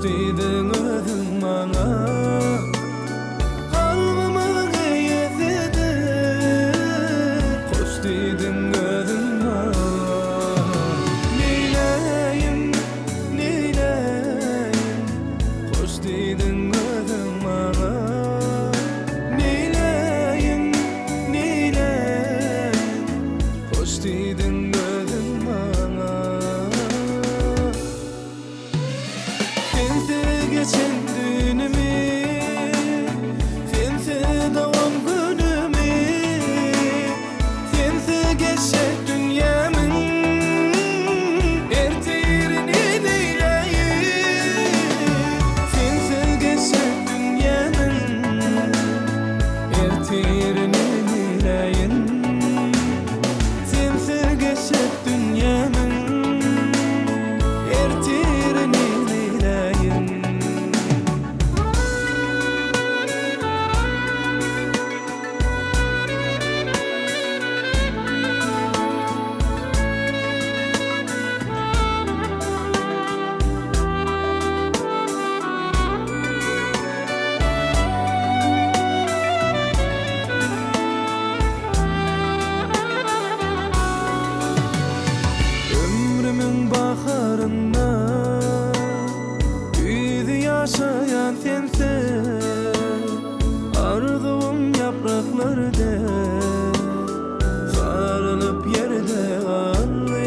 diýdiň özüň maňa, galbymy geýzedi, hoş diýdiň özüň maňa. Neyleyim, neyleyim, hoş diýdiň özüň maňa. Neyleyim, neyleyim, hoş diýdiň özüň maňa. Geçen dünümü, sense davam günümü, sense geçen dünyamın ertirini diyleyim. Sense geçen dünyanın ertirini diyleyim. Sense geçen dünyamın ertirini diyleyim. Ömrümün baharında büyüdü yaşayan sensen, arzum yapraklarda sarılıp yerde kaldı.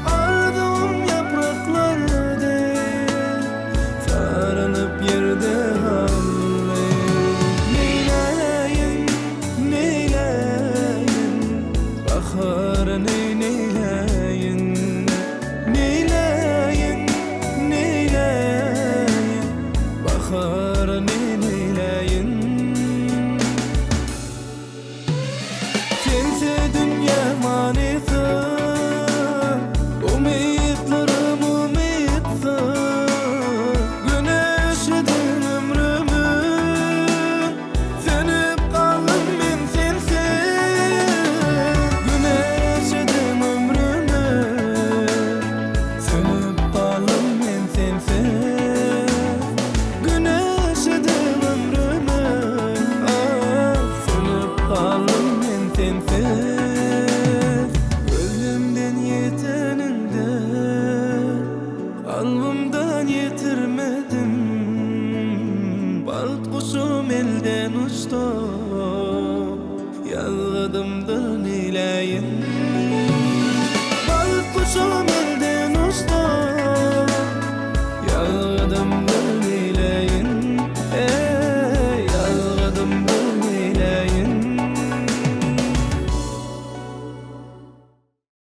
Arzum yapraklarda sarılıp yerde kaldı. Neyleyim, neyleyim, baharı neyleyim. Neyleyim, neyleyim, baharı neyleyim. Sense dünya manisa, umutlarım umutsa, güneş edin ömrümü, sönüp kaldım ben sensiz. Güneş edin ömrümü, sönüp kaldım ben sensiz. Güneş edin ömrümü, sönüp kaldım ben sensiz. Gözümden yeteninde, kalbimden yetirmedim. Balık kuşum elden uçtu, yazgıdımdan neyleyim. Balık kuşum elden uçtu, yazgıdımdan